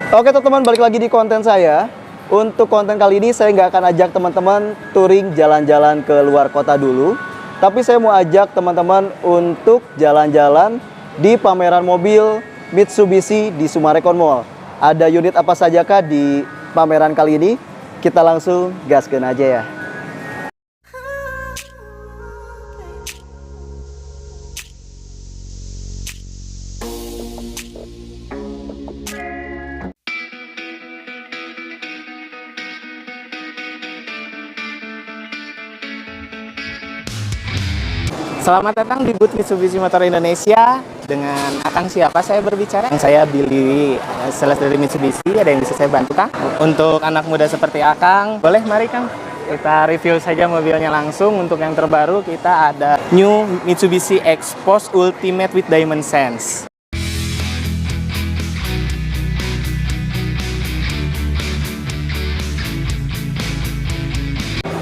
Oke teman-teman, balik lagi di konten saya. Untuk konten kali ini saya nggak akan ajak teman-teman touring jalan-jalan ke luar kota dulu, tapi saya mau ajak teman-teman untuk jalan-jalan di pameran mobil Mitsubishi di Summarecon Mall. Ada unit apa saja kah di pameran kali ini? Kita langsung gaskeun aja ya. Selamat datang di booth Mitsubishi Motor Indonesia. Dengan Akang siapa saya berbicara? Saya Billy, sales dari Mitsubishi. Ada yang bisa saya bantu, Kang? Untuk anak muda seperti Akang, boleh mari Kang. Kita review saja mobilnya langsung. Untuk yang terbaru kita ada New Mitsubishi X-Force Ultimate with Diamond Sense.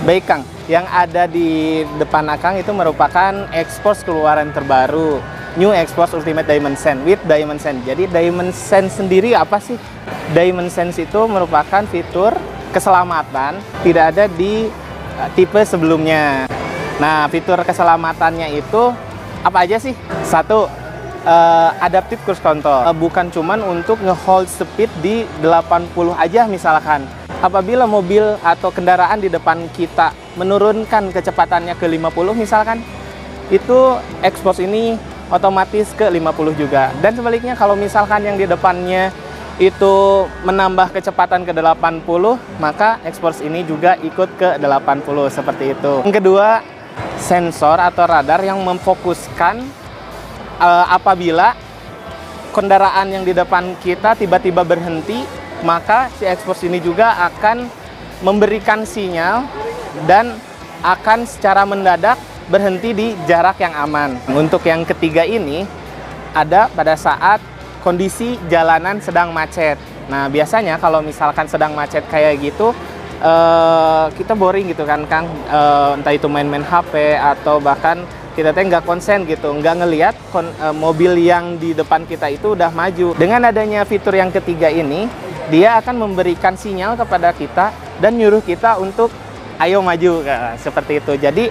Baik Kang, yang ada di depan Akang itu merupakan X-Force keluaran terbaru, New X-Force Ultimate Diamond Sense with Diamond Sense. Jadi Diamond Sense sendiri apa sih? Diamond Sense itu merupakan fitur keselamatan tidak ada di tipe sebelumnya. Nah, fitur keselamatannya itu apa aja sih? Satu, adaptive cruise control. Bukan cuman untuk nge-hold speed di 80 aja misalkan. Apabila mobil atau kendaraan di depan kita menurunkan kecepatannya ke 50 misalkan, itu X-Force ini otomatis ke 50 juga. Dan sebaliknya kalau misalkan yang di depannya itu menambah kecepatan ke 80, maka X-Force ini juga ikut ke 80 seperti itu. Yang kedua, sensor atau radar yang memfokuskan apabila kendaraan yang di depan kita tiba-tiba berhenti, maka si X-Force ini juga akan memberikan sinyal dan akan secara mendadak berhenti di jarak yang aman. Untuk yang ketiga ini ada pada saat kondisi jalanan sedang macet. Nah, biasanya kalau misalkan sedang macet kayak gitu, kita boring gitu kan Kang, entah itu main-main HP atau bahkan kita nggak konsen gitu, nggak ngelihat mobil yang di depan kita itu udah maju. Dengan adanya fitur yang ketiga ini, dia akan memberikan sinyal kepada kita dan nyuruh kita untuk ayo maju, seperti itu. Jadi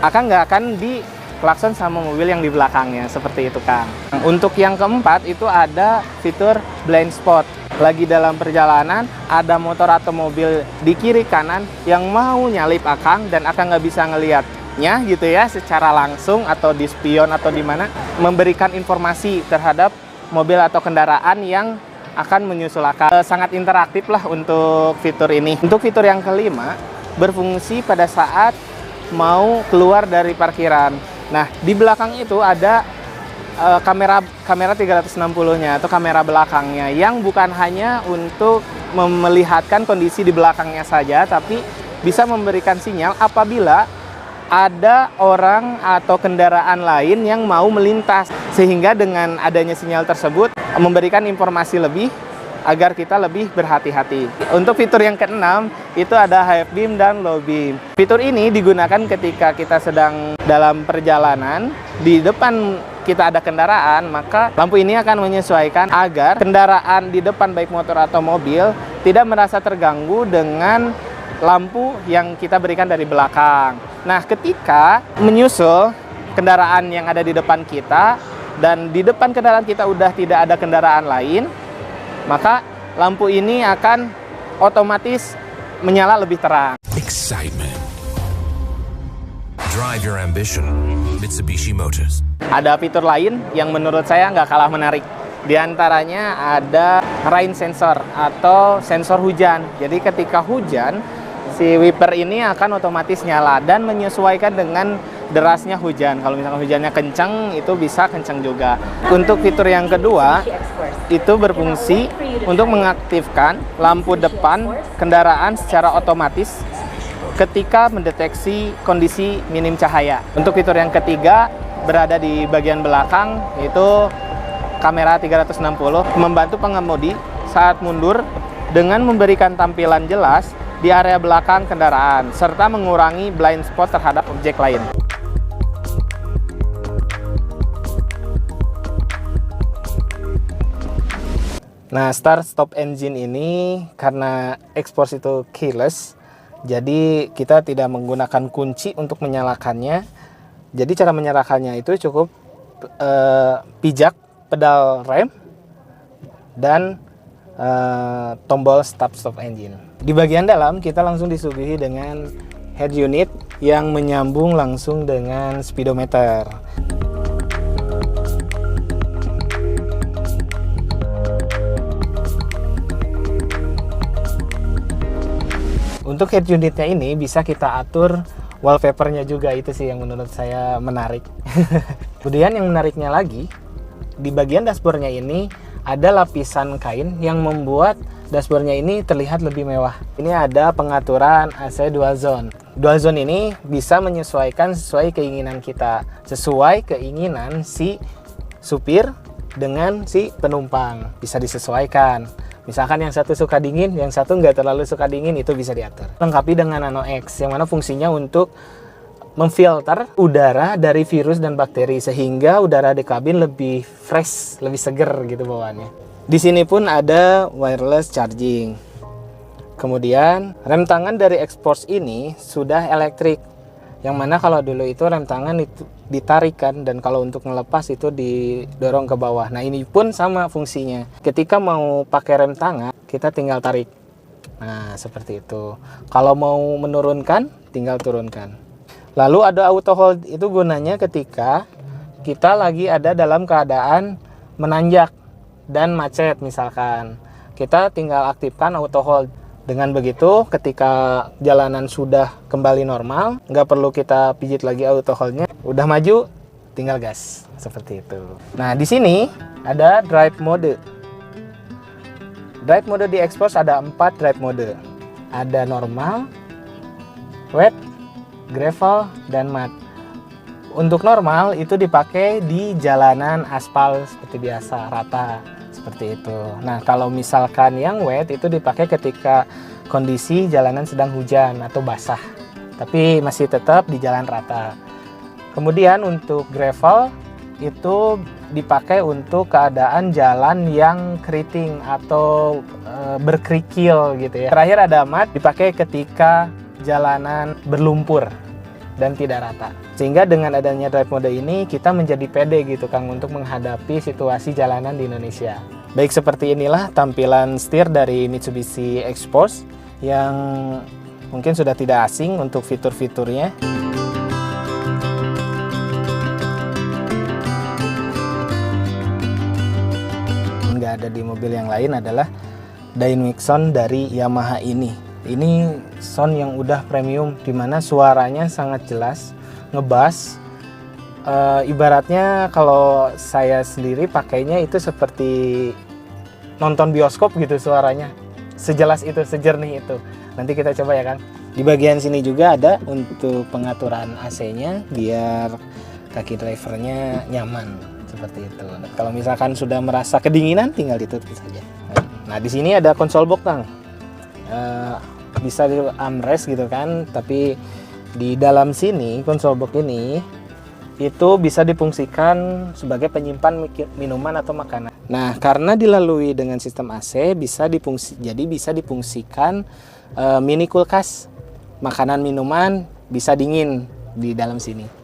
akan nggak akan diklakson sama mobil yang di belakangnya, seperti itu Kang. Untuk yang keempat itu ada fitur blind spot. Lagi dalam perjalanan ada motor atau mobil di kiri kanan yang mau nyalip Akang dan Akang nggak bisa ngelihatnya gitu ya secara langsung atau di spion atau di mana, memberikan informasi terhadap mobil atau kendaraan yang akan menyusul Akang. Sangat interaktif lah untuk fitur ini. Untuk fitur yang kelima, berfungsi pada saat mau keluar dari parkiran. Nah, di belakang itu ada kamera 360-nya atau kamera belakangnya yang bukan hanya untuk melihatkan kondisi di belakangnya saja, tapi bisa memberikan sinyal apabila ada orang atau kendaraan lain yang mau melintas, sehingga dengan adanya sinyal tersebut memberikan informasi lebih agar kita lebih berhati-hati. Untuk fitur yang keenam itu ada high beam dan low beam. Fitur ini digunakan ketika kita sedang dalam perjalanan, di depan kita ada kendaraan, maka lampu ini akan menyesuaikan agar kendaraan di depan baik motor atau mobil tidak merasa terganggu dengan lampu yang kita berikan dari belakang. Nah, ketika menyusul kendaraan yang ada di depan kita dan di depan kendaraan kita udah tidak ada kendaraan lain, maka lampu ini akan otomatis menyala lebih terang. Excitement. Drive your ambition. Mitsubishi Motors. Ada fitur lain yang menurut saya nggak kalah menarik. Di antaranya ada rain sensor atau sensor hujan. Jadi ketika hujan, si wiper ini akan otomatis nyala dan menyesuaikan dengan derasnya hujan. Kalau misalkan hujannya kencang, itu bisa kencang juga. Untuk fitur yang kedua, itu berfungsi untuk mengaktifkan lampu depan kendaraan secara otomatis ketika mendeteksi kondisi minim cahaya. Untuk fitur yang ketiga, berada di bagian belakang, itu kamera 360, membantu pengemudi saat mundur dengan memberikan tampilan jelas di area belakang kendaraan, serta mengurangi blind spot terhadap objek lain. Nah, start stop engine ini karena Xforce itu keyless, jadi kita tidak menggunakan kunci untuk menyalakannya. Jadi cara menyalakannya itu cukup pijak pedal rem dan tombol start stop engine. Di bagian dalam kita langsung disuguhi dengan head unit yang menyambung langsung dengan speedometer. Untuk head unitnya ini bisa kita atur wallpapernya juga, itu sih yang menurut saya menarik. Kemudian yang menariknya lagi, di bagian dashboardnya ini ada lapisan kain yang membuat dashboardnya ini terlihat lebih mewah. Ini ada pengaturan AC dual zone. Dual zone ini bisa menyesuaikan sesuai keinginan kita, sesuai keinginan si supir dengan si penumpang, bisa disesuaikan. Misalkan yang satu suka dingin, yang satu nggak terlalu suka dingin, itu bisa diatur. Lengkapi dengan Nano X, yang mana fungsinya untuk memfilter udara dari virus dan bakteri, sehingga udara di kabin lebih fresh, lebih seger gitu bawaannya. Di sini pun ada wireless charging. Kemudian rem tangan dari Xforce ini sudah elektrik, yang mana kalau dulu itu rem tangan itu ditarikan, dan kalau untuk ngelepas itu didorong ke bawah. Nah, ini pun sama fungsinya. Ketika mau pakai rem tangan, kita tinggal tarik. Nah, seperti itu. Kalau mau menurunkan, tinggal turunkan. Lalu ada auto hold, itu gunanya ketika kita lagi ada dalam keadaan menanjak dan macet misalkan. Kita tinggal aktifkan auto hold. Dengan begitu, ketika jalanan sudah kembali normal, nggak perlu kita pijit lagi auto hold-nya, udah maju, tinggal gas, seperti itu. Nah, di sini ada drive mode. Drive mode di Xforce ada 4 drive mode. Ada normal, wet, gravel, dan mud. Untuk normal itu dipakai di jalanan aspal seperti biasa, rata. Seperti itu. Nah, kalau misalkan yang wet itu dipakai ketika kondisi jalanan sedang hujan atau basah, tapi masih tetap di jalan rata. Kemudian untuk gravel itu dipakai untuk keadaan jalan yang keriting atau berkerikil gitu ya. Terakhir ada mud, dipakai ketika jalanan berlumpur dan tidak rata. Sehingga dengan adanya drive mode ini kita menjadi pede gitu Kang untuk menghadapi situasi jalanan di Indonesia. Baik, seperti inilah tampilan setir dari Mitsubishi Xforce yang mungkin sudah tidak asing untuk fitur-fiturnya. Nggak ada di mobil yang lain adalah dynamic sound dari Yamaha ini. Ini sound yang udah premium, dimana suaranya sangat jelas, ngebass. Ibaratnya kalau saya sendiri pakainya itu seperti nonton bioskop gitu suaranya. Sejelas itu, sejernih itu. Nanti kita coba ya Kang. Di bagian sini juga ada untuk pengaturan AC-nya biar kaki drivernya nyaman seperti itu. Dan kalau misalkan sudah merasa kedinginan, tinggal ditutup saja. Nah, di sini ada konsol box Kang. Bisa di armrest gitu kan, tapi di dalam sini konsol box ini itu bisa difungsikan sebagai penyimpan minuman atau makanan. Nah, karena dilalui dengan sistem AC, bisa difungsikan mini kulkas. Makanan minuman bisa dingin di dalam sini.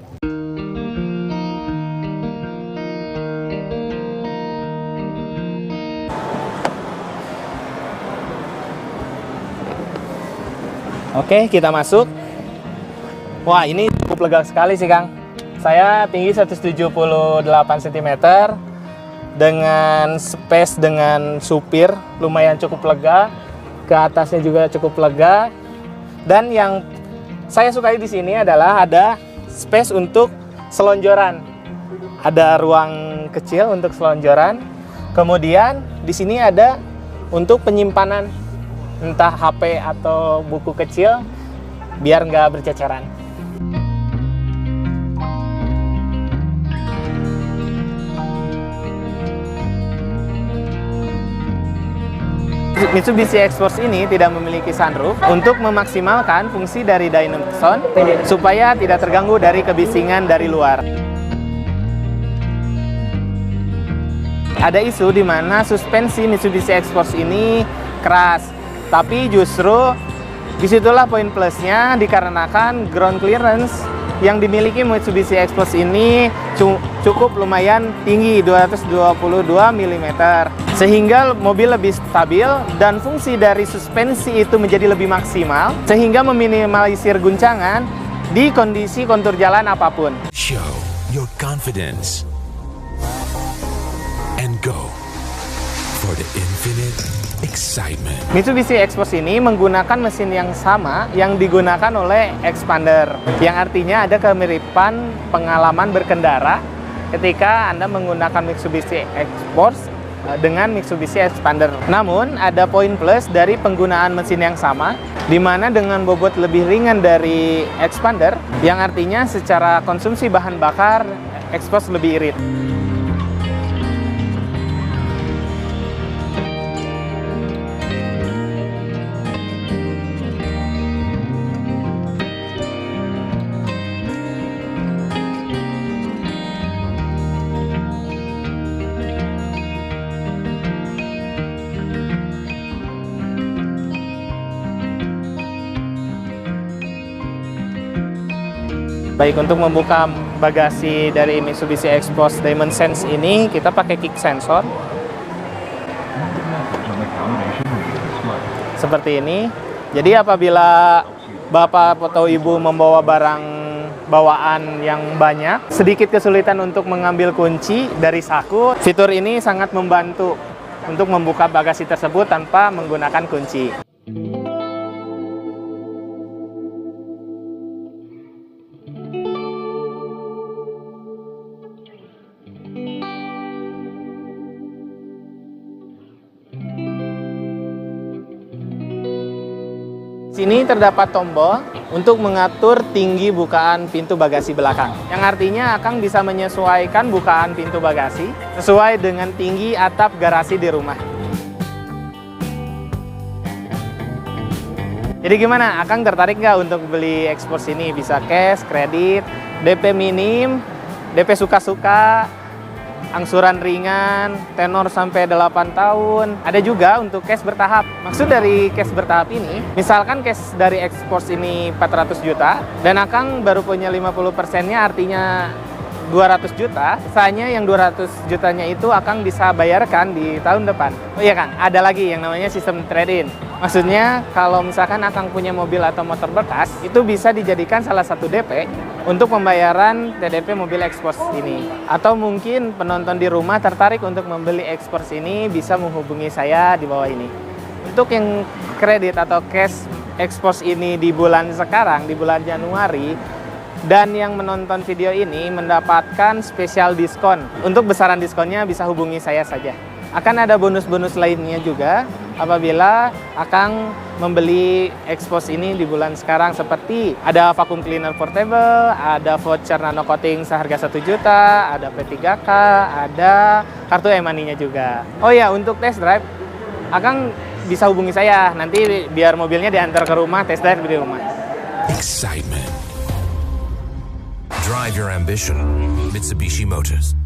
Oke, kita masuk. Wah, ini cukup lega sekali sih Kang. Saya tinggi 178 cm dengan space dengan supir lumayan cukup lega, ke atasnya juga cukup lega. Dan yang saya sukai di sini adalah ada space untuk selonjoran. Ada ruang kecil untuk selonjoran. Kemudian di sini ada untuk penyimpanan entah HP atau buku kecil biar nggak berceceran. Mitsubishi Xforce ini tidak memiliki sunroof untuk memaksimalkan fungsi dari dynamic sound supaya tidak terganggu dari kebisingan dari luar. Ada isu di mana suspensi Mitsubishi X-Force ini keras, tapi justru disitulah poin plusnya dikarenakan ground clearance yang dimiliki Mitsubishi X-Force ini cukup lumayan tinggi, 222 mm, sehingga mobil lebih stabil dan fungsi dari suspensi itu menjadi lebih maksimal, sehingga meminimalisir guncangan di kondisi kontur jalan apapun. Show your confidence and go for the infinite excitement. Mitsubishi X-Force ini menggunakan mesin yang sama yang digunakan oleh Xpander, yang artinya ada kemiripan pengalaman berkendara ketika Anda menggunakan Mitsubishi X-Force dengan Mitsubishi Xpander. Namun, ada poin plus dari penggunaan mesin yang sama, di mana dengan bobot lebih ringan dari Xpander, yang artinya secara konsumsi bahan bakar X-Force lebih irit. Baik, untuk membuka bagasi dari Mitsubishi X-Force Diamond Sense ini, kita pakai kick sensor. Seperti ini. Jadi apabila Bapak atau Ibu membawa barang bawaan yang banyak, sedikit kesulitan untuk mengambil kunci dari saku, fitur ini sangat membantu untuk membuka bagasi tersebut tanpa menggunakan kunci. Sini terdapat tombol untuk mengatur tinggi bukaan pintu bagasi belakang, yang artinya akan bisa menyesuaikan bukaan pintu bagasi sesuai dengan tinggi atap garasi di rumah. Jadi gimana? Akang tertarik nggak untuk beli X-Force ini? Bisa cash, kredit, DP minim, DP suka-suka, angsuran ringan, tenor sampai 8 tahun. Ada juga untuk cash bertahap. Maksud dari cash bertahap ini, misalkan cash dari X-Force ini 400 juta, dan Akang baru punya 50%-nya, artinya 200 juta, sisanya yang 200 jutanya itu Akang bisa bayarkan di tahun depan. Oh iya Kang, ada lagi yang namanya sistem trade-in. Maksudnya kalau misalkan Akang punya mobil atau motor bekas, itu bisa dijadikan salah satu DP untuk pembayaran TDP mobil X-Force ini. Atau mungkin penonton di rumah tertarik untuk membeli X-Force ini, bisa menghubungi saya di bawah ini. Untuk yang kredit atau cash X-Force ini di bulan sekarang, di bulan Januari, dan yang menonton video ini mendapatkan spesial diskon. Untuk besaran diskonnya bisa hubungi saya saja. Akan ada bonus-bonus lainnya juga apabila Akang membeli X-Force ini di bulan sekarang, seperti ada vacuum cleaner portable, ada voucher nano coating seharga 1 juta, ada P3K, ada kartu e-money-nya juga. Oh ya, untuk test drive Akang bisa hubungi saya, nanti biar mobilnya diantar ke rumah, test drive di rumah. Excitement. Drive your ambition. Mitsubishi Motors.